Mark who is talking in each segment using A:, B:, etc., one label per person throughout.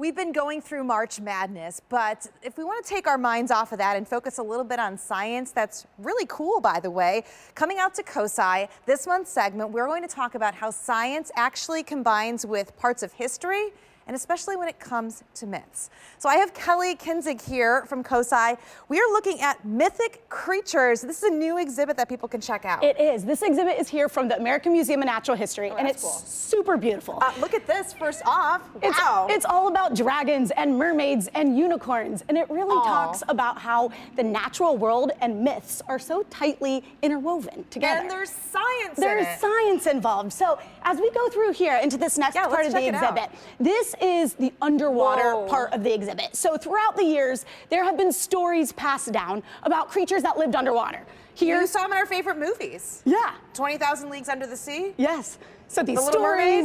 A: We've been going through March Madness, but if we want to take our minds off of that and focus a little bit on science, that's really cool, by the way. Coming out to COSI, this month's segment, we're going to talk about how science actually combines with parts of history, and especially when it comes to myths. So I have Kelly Kinzig here from COSI. We are looking at Mythic Creatures. This is a new exhibit that people can check out.
B: It is. This exhibit is here from the American Museum of Natural History, and it's
A: cool.
B: super beautiful.
A: Look at this first off. Wow.
B: It's all about dragons and mermaids and unicorns, and it really talks about how the natural world and myths are so tightly interwoven together.
A: And there's science
B: There's science involved. So as we go through here into this next part of the exhibit, this is the underwater part of the exhibit. So throughout the years, there have been stories passed down about creatures that lived underwater.
A: You saw them in our favorite movies.
B: Yeah.
A: 20,000 Leagues Under the Sea?
B: Yes. So these
A: stories,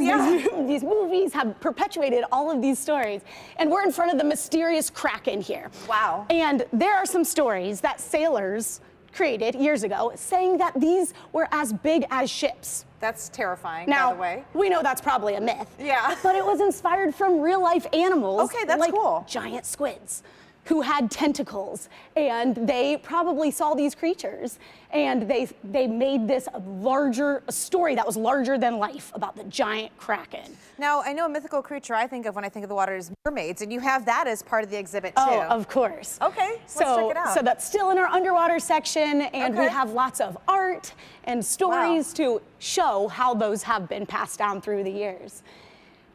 B: these movies have perpetuated all of these stories. And we're in front of the mysterious Kraken here.
A: Wow.
B: And there are some stories that sailors created years ago saying that these were as big as ships.
A: That's terrifying,
B: now,
A: by the way.
B: We know that's probably a myth.
A: Yeah.
B: But it was inspired from real life animals.
A: Okay, that's
B: like
A: cool.
B: Giant squids who had tentacles, and they probably saw these creatures, and they made this a story that was larger than life about the giant Kraken.
A: Now, I know a mythical creature I think of when I think of the water is mermaids, and you have that as part of the exhibit too.
B: Oh, of course.
A: Okay, let's check it out.
B: So that's still in our underwater section, and we have lots of art and stories to show how those have been passed down through the years.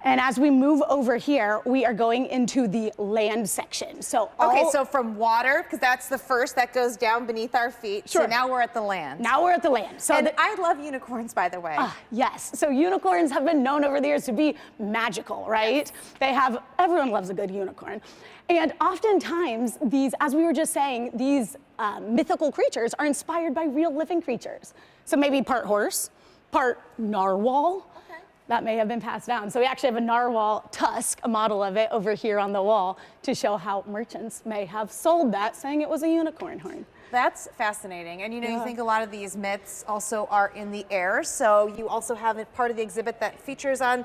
B: And as we move over here, we are going into the land section. So
A: so from water, because that's the first that goes down beneath our feet. Sure. So now we're at the land.
B: Now we're at the land. So
A: I love unicorns, by the way.
B: Yes. So unicorns have been known over the years to be magical, right? Yes. Everyone loves a good unicorn. And oftentimes as we were just saying, these mythical creatures are inspired by real living creatures. So maybe part horse, part narwhal. That may have been passed down. So we actually have a narwhal tusk, a model of it over here on the wall to show how merchants may have sold that, saying it was a unicorn horn.
A: That's fascinating. And you think a lot of these myths also are in the air. So you also have a part of the exhibit that features on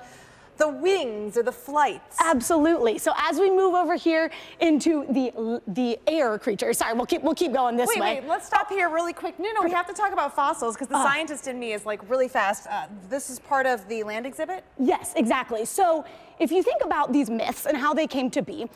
A: the wings or the flights.
B: Absolutely. So as we move over here into the air creatures, sorry, we'll keep going this way.
A: Wait, let's stop here really quick. No, we have to talk about fossils because the scientist in me is like really fast. This is part of the land exhibit?
B: Yes, exactly. So if you think about these myths and how they came to be,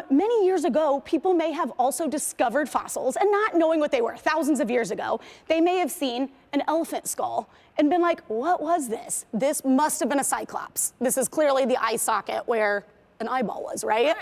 B: many years ago, people may have also discovered fossils and not knowing what they were. Thousands of years ago, they may have seen an elephant skull and been like, what was this? This must have been a cyclops. This is clearly the eye socket where an eyeball was, right?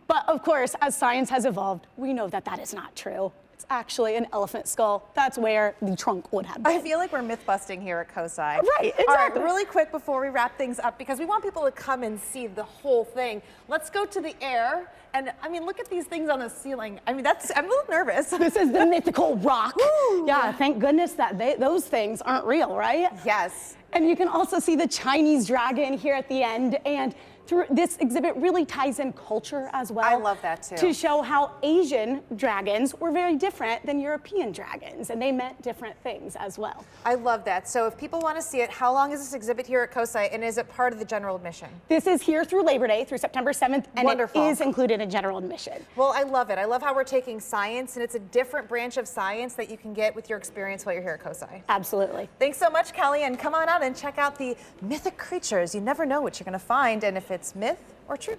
B: But of course, as science has evolved, we know that that is not true. It's actually an elephant skull. That's where the trunk would have been.
A: I feel like we're myth busting here at COSI.
B: Right, exactly.
A: All right, really quick before we wrap things up, because we want people to come and see the whole thing. Let's go to the air. And I mean, look at these things on the ceiling. I mean, I'm a little nervous.
B: This is the mythical rock. Woo. Yeah, thank goodness that those things aren't real, right?
A: Yes.
B: And you can also see the Chinese dragon here at the end. And through this exhibit really ties in culture as well.
A: I love that too.
B: To show how Asian dragons were very different than European dragons, and they meant different things as well.
A: I love that. So if people want to see it, how long is this exhibit here at COSI, and is it part of the general admission?
B: This is here through Labor Day, through September 7th, and
A: Wonderful.
B: It is included in general admission.
A: Well, I love it. I love how we're taking science, and it's a different branch of science that you can get with your experience while you're here at COSI.
B: Absolutely.
A: Thanks so much, Kelly, and come on out and check out the Mythic Creatures. You never know what you're going to find, and if it's myth or truth.